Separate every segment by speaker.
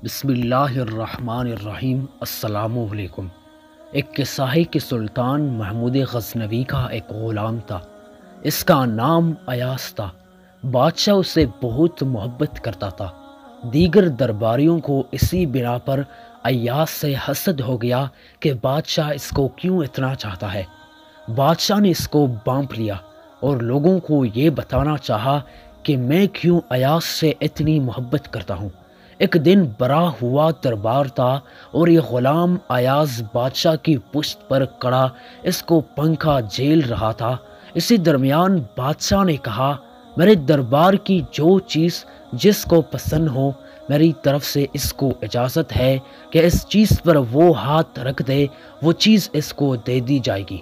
Speaker 1: بسم اللہ الرحمن الرحیم۔ السلام علیکم۔ ایک قصہ ہے کہ سلطان محمود غزنوی کا ایک غلام تھا، اس کا نام ایاز تھا۔ بادشاہ اسے بہت محبت کرتا تھا۔ دیگر درباریوں کو اسی بنا پر ایاز سے حسد ہو گیا کہ بادشاہ اس کو کیوں اتنا چاہتا ہے۔ بادشاہ نے اس کو بانپ لیا اور لوگوں کو یہ بتانا چاہا کہ میں کیوں ایاز سے اتنی محبت کرتا ہوں۔ ایک دن بڑا ہوا دربار تھا اور یہ غلام ایاز بادشاہ کی پشت پر کڑا اس کو پنکھا جھیل رہا تھا۔ اسی درمیان بادشاہ نے کہا، میرے دربار کی جو چیز جس کو پسند ہو، میری طرف سے اس کو اجازت ہے کہ اس چیز پر وہ ہاتھ رکھ دے، وہ چیز اس کو دے دی جائے گی۔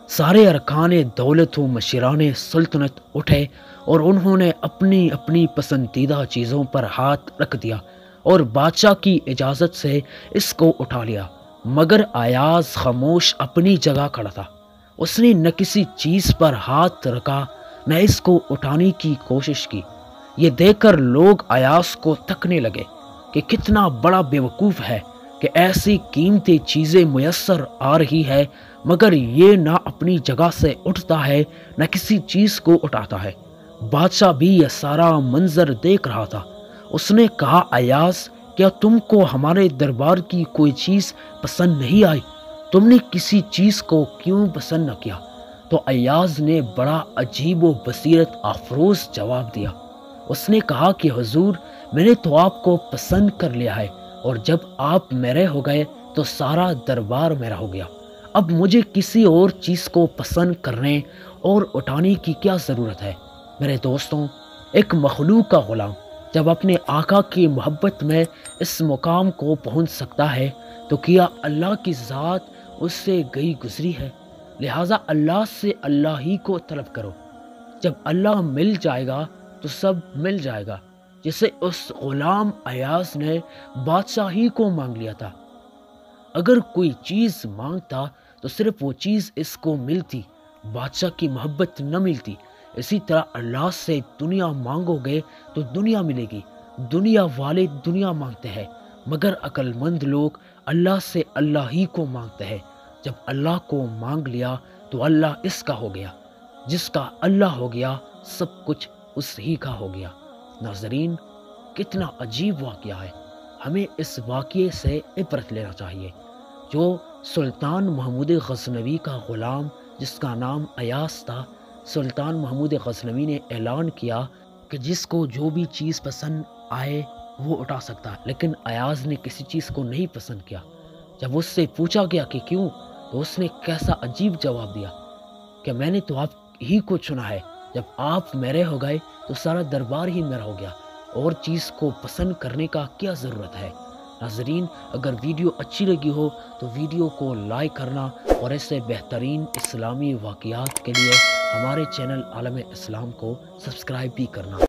Speaker 1: سارے ارکان دولت و مشیران سلطنت اٹھے اور انہوں نے اپنی اپنی پسندیدہ چیزوں پر ہاتھ رکھ دیا اور بادشاہ کی اجازت سے اس کو اٹھا لیا، مگر ایاز خاموش اپنی جگہ کھڑا تھا۔ اس نے نہ کسی چیز پر ہاتھ رکھا، نہ اس کو اٹھانے کی کوشش کی۔ یہ دیکھ کر لوگ ایاز کو تکنے لگے کہ کتنا بڑا بیوقوف ہے کہ ایسی قیمتی چیزیں میسر آ رہی ہے مگر یہ نہ اپنی جگہ سے اٹھتا ہے نہ کسی چیز کو اٹھاتا ہے۔ بادشاہ بھی یہ سارا منظر دیکھ رہا تھا۔ اس نے کہا، ایاز، کیا تم کو ہمارے دربار کی کوئی چیز پسند نہیں آئی؟ تم نے کسی چیز کو کیوں پسند نہ کیا؟ تو ایاز نے بڑا عجیب و بصیرت افروز جواب دیا۔ اس نے کہا کہ حضور، میں نے تو آپ کو پسند کر لیا ہے، اور جب آپ میرے ہو گئے تو سارا دربار میرا ہو گیا۔ اب مجھے کسی اور چیز کو پسند کرنے اور اٹھانے کی کیا ضرورت ہے؟ میرے دوستوں، ایک مخلوق کا غلام جب اپنے آقا کی محبت میں اس مقام کو پہنچ سکتا ہے تو کیا اللہ کی ذات اس سے گئی گزری ہے؟ لہٰذا اللہ سے اللہ ہی کو طلب کرو۔ جب اللہ مل جائے گا تو سب مل جائے گا، جسے اس غلام ایاز نے بادشاہی کو مانگ لیا تھا۔ اگر کوئی چیز مانگتا تو صرف وہ چیز اس کو ملتی، بادشاہ کی محبت نہ ملتی۔ اسی طرح اللہ سے دنیا مانگو گے تو دنیا ملے گی۔ دنیا والے دنیا مانگتے ہیں مگر عقل مند لوگ اللہ سے اللہ ہی کو مانگتے ہیں۔ جب اللہ کو مانگ لیا تو اللہ اس کا ہو گیا، جس کا اللہ ہو گیا سب کچھ اس ہی کا ہو گیا۔ ناظرین، کتنا عجیب واقعہ ہے۔ ہمیں اس واقعے سے عبرت لینا چاہیے۔ جو سلطان محمود غزنوی کا غلام جس کا نام ایاز تھا، سلطان محمود غزنوی نے اعلان کیا کہ جس کو جو بھی چیز پسند آئے وہ اٹھا سکتا ہے، لیکن ایاز نے کسی چیز کو نہیں پسند کیا۔ جب اس سے پوچھا گیا کہ کیوں، تو اس نے کیسا عجیب جواب دیا کہ میں نے تو آپ ہی کو چنا ہے، جب آپ میرے ہو گئے تو سارا دربار ہی میرا ہو گیا، اور چیز کو پسند کرنے کا کیا ضرورت ہے؟ ناظرین، اگر ویڈیو اچھی لگی ہو تو ویڈیو کو لائک کرنا اور ایسے بہترین اسلامی واقعات کے لیے ہمارے چینل عالم اسلام کو سبسکرائب بھی کرنا۔